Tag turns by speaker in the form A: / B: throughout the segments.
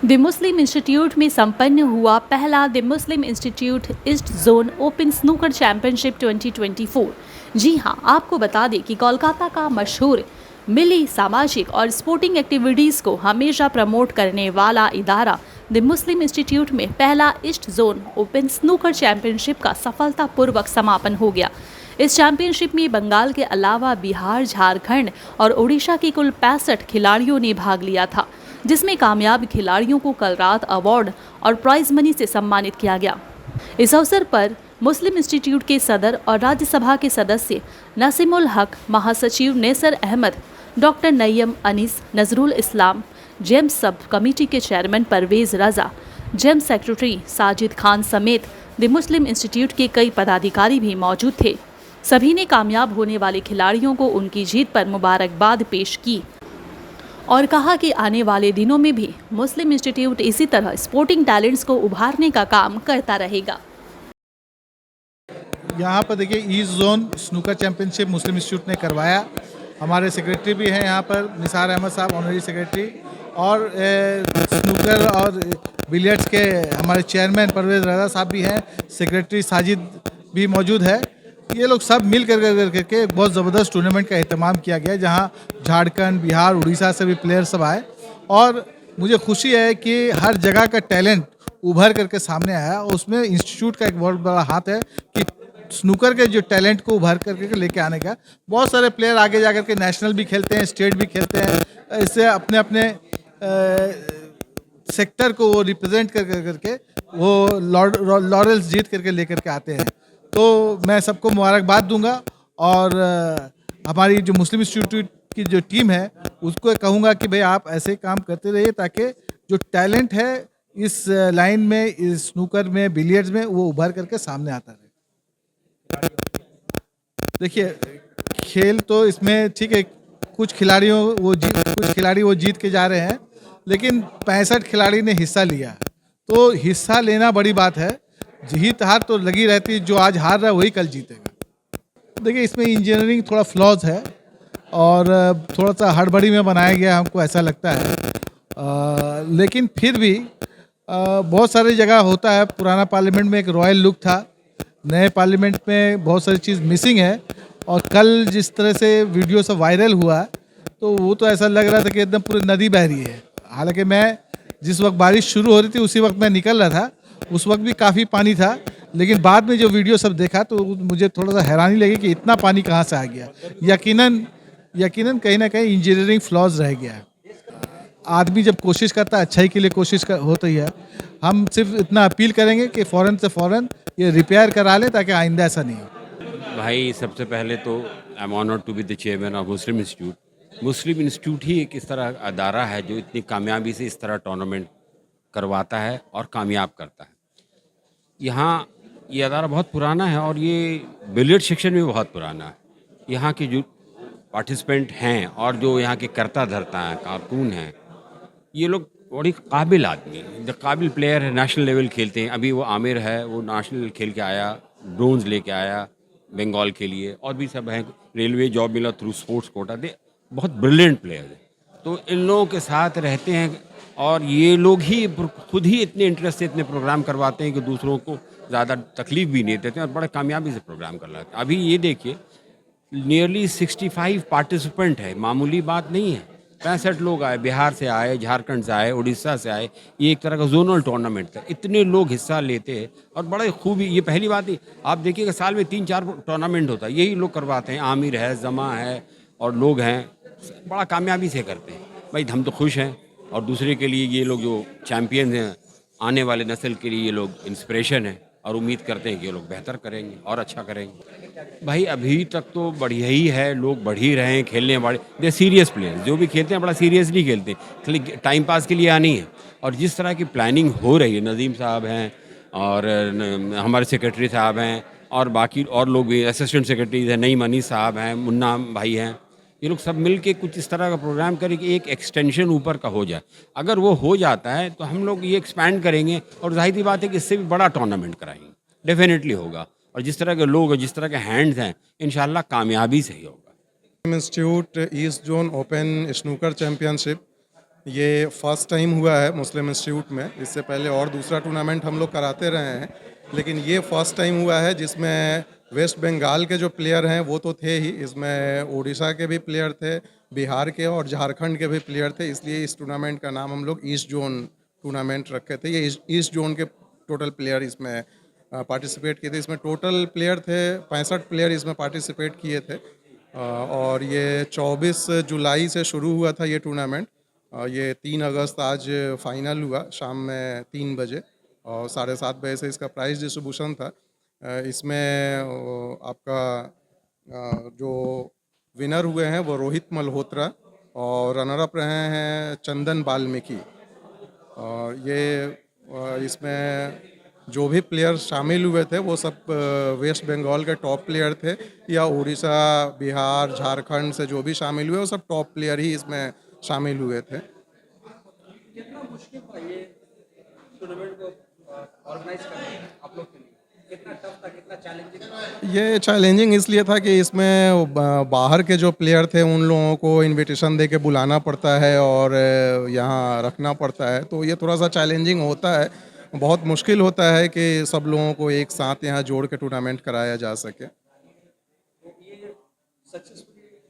A: The Muslim institute में संपन्न हुआ पहला the Muslim institute east zone open snooker championship 2024। जी हां, आपको बता दें कि कोलकाता का मशहूर मिली सामाजिक और स्पोर्टिंग एक्टिविटीज़ को हमेशा प्रमोट करने वाला इदारा द मुस्लिम इंस्टीट्यूट में पहला east zone open snooker championship का सफलतापूर्वक समापन हो गया। इस चैंपियनशिप में बंगाल के अलावा बिहार, झारखंड और ओडिशा के कुल 65 खिलाड़ियों ने भाग लिया था, जिसमें कामयाब खिलाड़ियों को कल रात अवार्ड और प्राइज मनी से सम्मानित किया गया। इस अवसर पर मुस्लिम इंस्टीट्यूट के सदर और राज्यसभा के सदस्य नसीमुल हक, महासचिव Kneser Ahmad, doctor Naeem Anees, Nazrul Islam, James sub committee के चेयरमैन परवेज रजा, जेम्स सेक्रेटरी साजिद खान समेत द मुस्लिम इंस्टीट्यूट के कई पदाधिकारी भी मौजूद थे। सभी ने कामयाब होने वाले खिलाड़ियों को उनकी जीत पर मुबारकबाद पेश की और कहा कि आने वाले दिनों में भी मुस्लिम इंस्टीट्यूट इसी तरह स्पोर्टिंग टैलेंट्स को उभारने का काम करता रहेगा।
B: यहाँ पर देखिए ईस्ट जोन स्नूकर चैंपियनशिप मुस्लिम इंस्टीट्यूट ने करवाया। हमारे सेक्रेटरी भी हैं यहाँ पर, निसार अहमद साहब ऑनरी सेक्रेटरी, और स्नूकर और बिलियर्ड्स के हमारे चेयरमैन परवेज रजा साहब भी हैं, सेक्रेटरी साजिद भी मौजूद है। ये लोग सब मिल करके एक बहुत ज़बरदस्त टूर्नामेंट का एहतमाम किया गया, जहाँ झारखंड, बिहार, उड़ीसा से भी प्लेयर सब आए। और मुझे खुशी है कि हर जगह का टैलेंट उभर करके सामने आया, और उसमें इंस्टीट्यूट का एक बहुत बड़ा हाथ है कि स्नूकर के जो टैलेंट को उभर करके लेके आने का। बहुत सारे प्लेयर आगे जा कर के नेशनल भी खेलते हैं, स्टेट भी खेलते हैं, इससे अपने अपने सेक्टर को वो रिप्रेजेंट करके वो लॉरेल्स जीत करके लेकर के आते हैं। तो मैं सबको मुबारकबाद दूंगा, और हमारी जो मुस्लिम इंस्टीट्यूट की जो टीम है उसको कहूँगा कि भाई आप ऐसे काम करते रहिए, ताकि जो टैलेंट है इस लाइन में, इस स्नूकर में, बिलियर्ड्स में, वो उभर करके सामने आता रहे। देखिए, खेल तो इसमें ठीक है, कुछ खिलाड़ी वो जीत के जा रहे हैं, लेकिन 65 खिलाड़ी ने हिस्सा लिया, तो हिस्सा लेना बड़ी बात है। जीत हार तो लगी रहती है, जो आज हार रहा है वही कल जीतेगा। देखिए, इसमें इंजीनियरिंग थोड़ा फ्लॉज है और थोड़ा सा हड़बड़ी में बनाया गया, हमको ऐसा लगता है। लेकिन फिर भी बहुत सारी जगह होता है। पुराना पार्लियामेंट में एक रॉयल लुक था, नए पार्लियामेंट में बहुत सारी चीज़ मिसिंग है। और कल जिस तरह से वीडियो सब वायरल हुआ, तो वो तो ऐसा लग रहा था कि एकदम पूरी नदी बह रही है। हालांकि मैं जिस वक्त बारिश शुरू हो रही थी उसी वक्त मैं निकल रहा था, उस वक्त भी काफ़ी पानी था, लेकिन बाद में जो वीडियो सब देखा तो मुझे थोड़ा सा हैरानी लगी कि इतना पानी कहाँ से आ गया। यकीनन कहीं ना कहीं इंजीनियरिंग फ्लॉज रह गया है। आदमी जब कोशिश करता है, अच्छाई के लिए होती है। हम सिर्फ इतना अपील करेंगे कि फ़ौरन से फ़ौरन ये रिपेयर करा लें, ताकि आइंदा ऐसा नहीं हो।
C: भाई, सबसे पहले तो I am honoured to be the chairman of Muslim Institute. Muslim Institute ही एक इस तरह अदारा है जो इतनी कामयाबी से इस तरह टूर्नामेंट करवाता है और कामयाब करता है। यहाँ ये अदारा बहुत पुराना है और ये बिलियर्ड सेक्शन में बहुत पुराना है। यहाँ के जो पार्टिसिपेंट हैं और जो यहाँ के करता धरता हैं, कारकुन हैं, ये लोग बड़ी काबिल आदमी हैं, जो काबिल प्लेयर है, नेशनल लेवल खेलते हैं। अभी वो आमिर है, वो नेशनल खेल के आया, ब्रोंज लेके आया बंगाल के लिए, और भी सब हैं। रेलवे जॉब मिला थ्रू स्पोर्ट्स कोटा दे, बहुत ब्रिलियंट प्लेयर है। तो इन लोगों के साथ रहते हैं और ये लोग ही खुद ही इतने इंटरेस्ट से इतने प्रोग्राम करवाते हैं कि दूसरों को ज़्यादा तकलीफ भी नहीं देते हैं और बड़े कामयाबी से प्रोग्राम करवाते हैं। अभी ये देखिए, नियरली 65 पार्टिसिपेंट है, मामूली बात नहीं है। 65 लोग आए, बिहार से आए, झारखंड से आए, उड़ीसा से आए। ये एक तरह का जोनल टूर्नामेंट था, इतने लोग हिस्सा लेते हैं और बड़े खूबी। ये पहली बात ही आप देखिएगा, साल में 3-4 टूर्नामेंट होता है, यही लोग करवाते हैं। आमिर है, जमा है और लोग हैं, बड़ा कामयाबी से करते हैं। भाई, हम तो खुश हैं, और दूसरे के लिए ये लोग जो चैम्पियन हैं, आने वाले नस्ल के लिए ये लोग इंस्पिरेशन है, और उम्मीद करते हैं कि ये लोग बेहतर करेंगे और अच्छा करेंगे। भाई, अभी तक तो बढ़िया ही है, लोग बढ़ ही रहे हैं, खेलने वाले दे सीरियस प्लेयर जो भी खेलते हैं बड़ा सीरियसली खेलते हैं, खाली टाइम पास के लिए आनी है। और जिस तरह की प्लानिंग हो रही है, नदीम साहब हैं और हमारे सेक्रेटरी साहब हैं और बाकी और लोग भी, असिस्टेंट सेक्रेटरीज हैं, नईम अनीस साहब हैं, मुन्ना भाई हैं, ये लोग सब मिल के कुछ इस तरह का प्रोग्राम करें कि एक एक्सटेंशन ऊपर का हो जाए। अगर वो हो जाता है तो हम लोग ये एक्सपैंड करेंगे, और जाहिर सी बात है कि इससे भी बड़ा टूर्नामेंट कराएंगे, डेफिनेटली होगा। और जिस तरह के लोग, जिस तरह के हैंड्स हैं, इंशाल्लाह कामयाबी से ही होगा।
D: Institute east zone open snooker championship ये फर्स्ट टाइम हुआ है मुस्लिम इंस्टीट्यूट में। इससे पहले और दूसरा टूर्नामेंट हम लोग कराते रहे हैं, लेकिन ये फर्स्ट टाइम हुआ है जिसमें वेस्ट बंगाल के जो प्लेयर हैं वो तो थे ही, इसमें उड़ीसा के भी प्लेयर थे, बिहार के और झारखंड के भी प्लेयर थे। इसलिए इस टूर्नामेंट का नाम हम लोग ईस्ट जोन टूर्नामेंट रखे थे। ये ईस्ट जोन के टोटल प्लेयर इसमें पार्टिसिपेट किए थे। इसमें टोटल प्लेयर थे 65 प्लेयर इसमें पार्टिसिपेट किए थे। और ये 24 जुलाई से शुरू हुआ था ये टूर्नामेंट। ये 3 अगस्त आज फाइनल हुआ शाम में 3 बजे, और 7:30 बजे से इसका प्राइज़ डिस्ट्रीब्यूशन था। इसमें आपका जो विनर हुए हैं वो रोहित मल्होत्रा, और रनर अप रहे हैं चंदन वाल्मीकि। और ये इसमें जो भी प्लेयर शामिल हुए थे वो सब वेस्ट बंगाल के टॉप प्लेयर थे, या उड़ीसा, बिहार, झारखंड से जो भी शामिल हुए वो सब टॉप प्लेयर ही इसमें शामिल हुए थे।
E: कितना मुश्किल था ये टूर्नामेंट को ऑर्गेनाइज करना आप लोग के लिए? कितना टफ था, कितना चैलेंजिंग था?
D: ये चैलेंजिंग इसलिए था कि इसमें बाहर के जो प्लेयर थे उन लोगों को इनविटेशन दे के बुलाना पड़ता है और यहाँ रखना पड़ता है, तो ये थोड़ा सा चैलेंजिंग होता है। बहुत मुश्किल होता है कि सब लोगों को एक साथ यहाँ जोड़ के टूर्नामेंट कराया जा सके।
E: तो ये सक्सेसफुली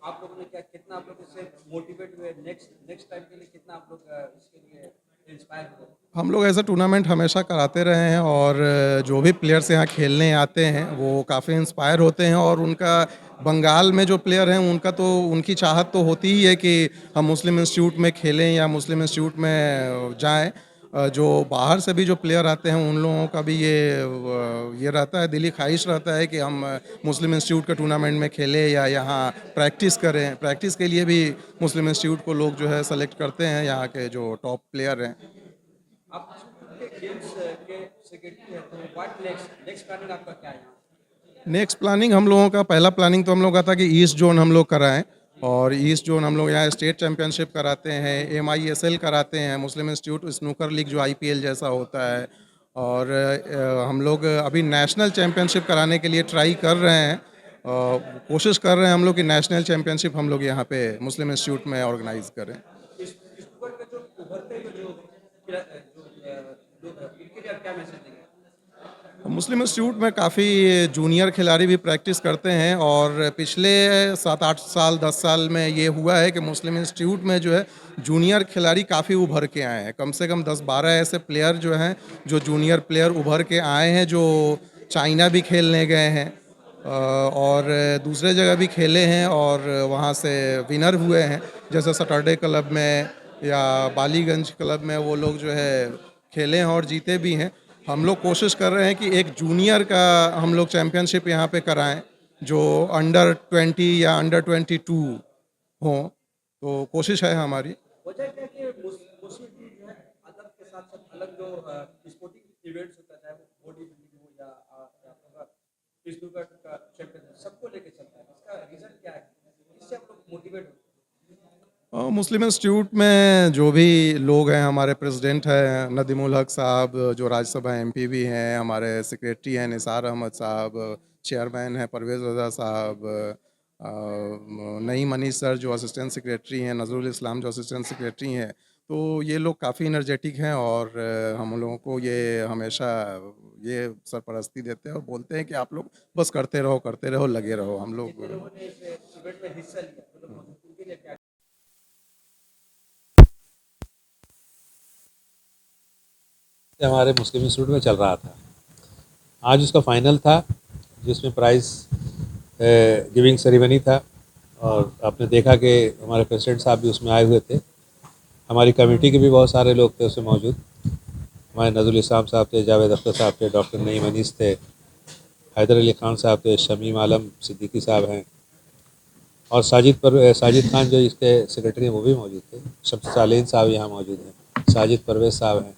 E: आप लोगों ने क्या, कितना आप लोग इससे मोटिवेट हुए नेक्स्ट नेक्स्ट टाइम के लिए, कितना आप लोग इसके लिए इंस्पायर हुए?
D: हम लोग ऐसा टूर्नामेंट हमेशा कराते रहे हैं, और जो भी प्लेयर्स यहाँ खेलने आते हैं वो काफ़ी इंस्पायर होते हैं। और उनका बंगाल में जो प्लेयर हैं उनका तो उनकी चाहत तो होती ही है कि हम मुस्लिम इंस्टीट्यूट में खेलें या मुस्लिम इंस्टीट्यूट में जाएं। जो बाहर से भी जो प्लेयर आते हैं उन लोगों का भी ये रहता है, दिली ख्वाहिश रहता है कि हम मुस्लिम इंस्टीट्यूट के टूर्नामेंट में खेलें या यहाँ प्रैक्टिस करें। प्रैक्टिस के लिए भी मुस्लिम इंस्टीट्यूट को लोग जो है सेलेक्ट करते हैं, यहाँ के जो टॉप प्लेयर हैं।
E: आप के गेम्स के सेक्रेटरी हैं, तो व्हाट नेक्स्ट नेक्स्ट प्लानिंग आपका क्या है?
D: नेक्स्ट प्लानिंग हम लोगों का, पहला प्लानिंग तो हम लोग का था कि ईस्ट जोन हम लोग कराएं, और ईस्ट जोन हम लोग यहाँ स्टेट चैम्पियनशिप कराते हैं, MISL कराते हैं, मुस्लिम इंस्टीट्यूट स्नूकर लीग जो IPL जैसा होता है। और हम लोग अभी नेशनल चैम्पियनशिप कराने के लिए ट्राई कर रहे हैं। कोशिश कर रहे हैं हम लोग कि नेशनल चैम्पियनशिप हम लोग यहाँ पे मुस्लिम इंस्टीट्यूट में ऑर्गेनाइज करें।
E: इस ऊपर के जो उभरते हुए जो इनके लिए आप क्या मैसेज देंगे?
D: मुस्लिम इंस्टीट्यूट में काफ़ी जूनियर खिलाड़ी भी प्रैक्टिस करते हैं, और पिछले 7-8 साल 10 साल में ये हुआ है कि मुस्लिम इंस्टीट्यूट में जो है जूनियर खिलाड़ी काफ़ी उभर के आए हैं। कम से कम 10-12 ऐसे प्लेयर जो हैं जो जूनियर प्लेयर उभर के आए हैं, जो चाइना भी खेलने गए हैं और दूसरे जगह भी खेले हैं और वहाँ से विनर हुए हैं। जैसे सैटरडे क्लब में या बालीगंज क्लब में वो लोग जो है खेले हैं और जीते भी हैं। हम लोग कोशिश कर रहे हैं कि एक जूनियर का हम लोग चैम्पियनशिप यहाँ पे कराएं, जो अंडर 20 या अंडर 22 हों, तो कोशिश है हमारी।
E: वजह क्या है कि मुस्लिम जो है अदब के साथ साथ अलग जो स्पोर्टिंग इवेंट्स होता है, चाहे वो बॉडी बिल्डिंग हो या स्नूकर का चैंपियनशिप, सबको लेके चलता है। इसका रीजन क्या है? इससे हम लोग मोटिवेट होते हैं।
D: मुस्लिम इंस्टीट्यूट में जो भी लोग हैं, हमारे प्रेसिडेंट हैं नदीमुल हक साहब जो राज्यसभा MP भी हैं, हमारे सेक्रेटरी हैं निसार अहमद साहब, चेयरमैन हैं परवेज़ रज़ा साहब, नईम अनीस सर जो असिस्टेंट सेक्रेटरी हैं, नज़रुल इस्लाम जो असिस्टेंट सेक्रेटरी हैं, तो ये लोग काफ़ी एनर्जेटिक हैं और हम लोगों को ये हमेशा ये सरपरस्ती देते हैं और बोलते हैं कि आप लोग बस करते रहो, लगे रहो। हम लोग
E: उन्होंने इस इवेंट में हिस्सा लिया, मतलब उनके लिए क्या?
F: हमारे मुस्लिम इंस्टीट्यूट में चल रहा था। आज उसका फाइनल था जिसमें प्राइज़ गिविंग सेरेमनी था, और आपने देखा कि हमारे प्रेसिडेंट साहब भी उसमें आए हुए थे। हमारी कमेटी के भी बहुत सारे लोग थे उसमें मौजूद। हमारे नज़रुल इस्लाम साहब थे, जावेद अख्तर साहब थे, डॉक्टर नईम अनीस थे, हैदर अली ख़ान साहब थे, शमीम आलम सिद्दीकी साहब हैं, और साजिद खान जो इसके सेक्रेटरी हैं वो भी मौजूद थे। शम्स सालीन साहब यहाँ मौजूद हैं, साजिद परवेज़ साहब हैं।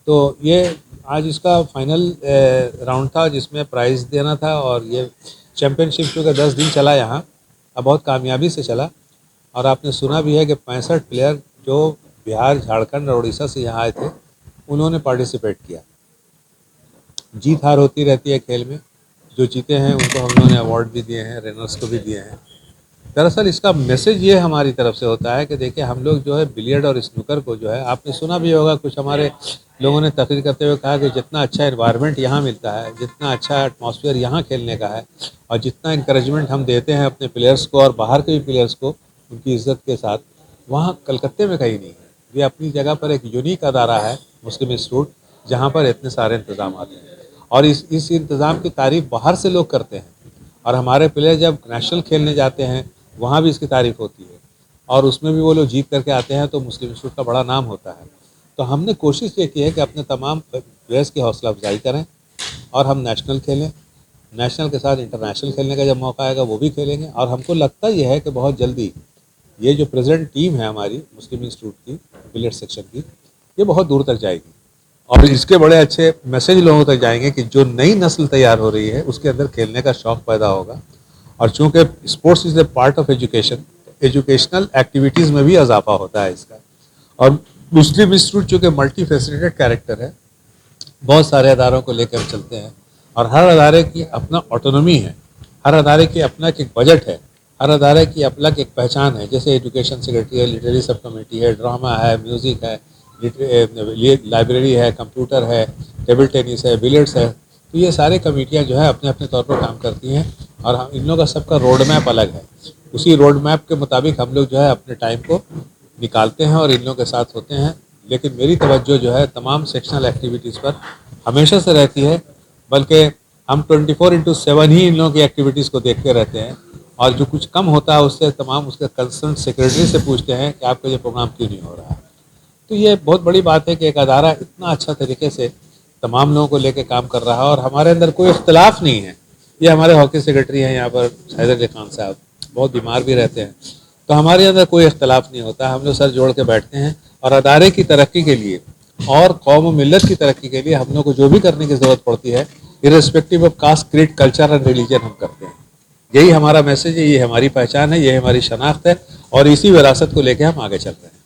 F: तो ये आज इसका फाइनल राउंड था जिसमें प्राइज़ देना था, और ये चैम्पियनशिप चूँकि 10 दिन चला यहाँ, अब बहुत कामयाबी से चला। और आपने सुना भी है कि 65 प्लेयर जो बिहार, झारखंड और उड़ीसा से यहाँ आए थे उन्होंने पार्टिसिपेट किया। जीत हार होती रहती है खेल में, जो जीते हैं उनको हम लोगों ने अवार्ड भी दिए हैं, रनर्स को भी दिए हैं। दरअसल इसका मैसेज ये हमारी तरफ से होता है कि देखिए हम लोग जो है बिलियर्ड और स्नूकर को जो है, आपने सुना भी होगा, कुछ हमारे लोगों ने तकरीर करते हुए कहा कि जितना अच्छा एनवायरनमेंट यहाँ मिलता है, जितना अच्छा एटमॉस्फेयर यहाँ खेलने का है और जितना इंकरेजमेंट हम देते हैं अपने प्लेयर्स को और बाहर के भी प्लेयर्स को उनकी इज़्ज़त के साथ, वहाँ कलकत्ते में कहीं नहीं है। ये अपनी जगह पर एक यूनिक अदारा है मुस्लिम इंस्टीट्यूट, जहाँ पर इतने सारे इंतजाम हैं और इस इंतज़ाम की तारीफ़ बाहर से लोग करते हैं और हमारे प्लेयर जब नेशनल खेलने जाते हैं वहाँ भी इसकी तारीफ़ होती है और उसमें भी वो लोग जीत करके आते हैं तो मुस्लिम इंस्टीट्यूट का बड़ा नाम होता है। तो हमने कोशिश ये की है कि अपने तमाम प्लेयर्स की हौसला अफजाई करें और हम नेशनल खेलें, नेशनल के साथ इंटरनेशनल खेलने का जब मौका आएगा वो भी खेलेंगे और हमको लगता ये है कि बहुत जल्दी ये जो प्रेजेंट टीम है हमारी मुस्लिम इंस्टीट्यूट की बिलियर्ड सेक्शन की, ये बहुत दूर तक जाएगी और इसके बड़े अच्छे मैसेज लोगों तक जाएंगे कि जो नई नस्ल तैयार हो रही है उसके अंदर खेलने का शौक़ पैदा होगा और चूँकि sports is a part of education, educational activities में भी इजाफा होता है इसका। और मुस्लिम इंस्टीट्यूट चूँकि मल्टी फैसिलिटेड कैरेक्टर है, बहुत सारे अदारों को लेकर चलते हैं और हर अदारे की अपना ऑटोनॉमी है, हर अदारे की अपना एक बजट है, हर अदारे की अलग एक पहचान है। जैसे एजुकेशन सेक्रेटरी है, लिटरेरी सब कमेटी है, ड्रामा है, म्यूज़िक है, लाइब्रेरी है, कंप्यूटर है, टेबल टेनिस है, बिलियर्ड्स है। तो ये सारे कमेटियाँ जो है अपने अपने तौर पर काम करती हैं और हम इन लोगों का सबका रोड मैप अलग है। उसी रोड मैप के मुताबिक हम लोग जो है अपने टाइम को निकालते हैं और इन लोगों के साथ होते हैं। लेकिन मेरी तवज्जो जो है तमाम सेक्शनल एक्टिविटीज़ पर हमेशा से रहती है, बल्कि हम 24/7 ही इन लोगों की एक्टिविटीज़ को देखते रहते हैं और जो कुछ कम होता है उससे तमाम उसके कंसर्न सेक्रेटरी से पूछते हैं कि आपका ये प्रोग्राम क्यों नहीं हो रहा है। तो ये बहुत बड़ी बात है कि एक अदारा इतना अच्छा तरीके से तमाम लोगों को लेकर काम कर रहा है और हमारे अंदर कोई इख्तलाफ नहीं है। ये हमारे हॉकी सेक्रेटरी हैं यहाँ पर हैदर अली खान साहब, बहुत बीमार भी रहते हैं, तो हमारे अंदर कोई इख्तलाफ नहीं होता। हम लोग सर जोड़ के बैठते हैं और अदारे की तरक्की के लिए और कौम व मिल्लत की तरक्की के लिए हम लोग को जो भी करने की ज़रूरत पड़ती है, irrespective of caste, creed, culture and religion, हम करते हैं। यही हमारा मैसेज है, ये हमारी पहचान है, ये हमारी शनाख्त है और इसी विरासत को लेकर हम आगे चल रहे हैं।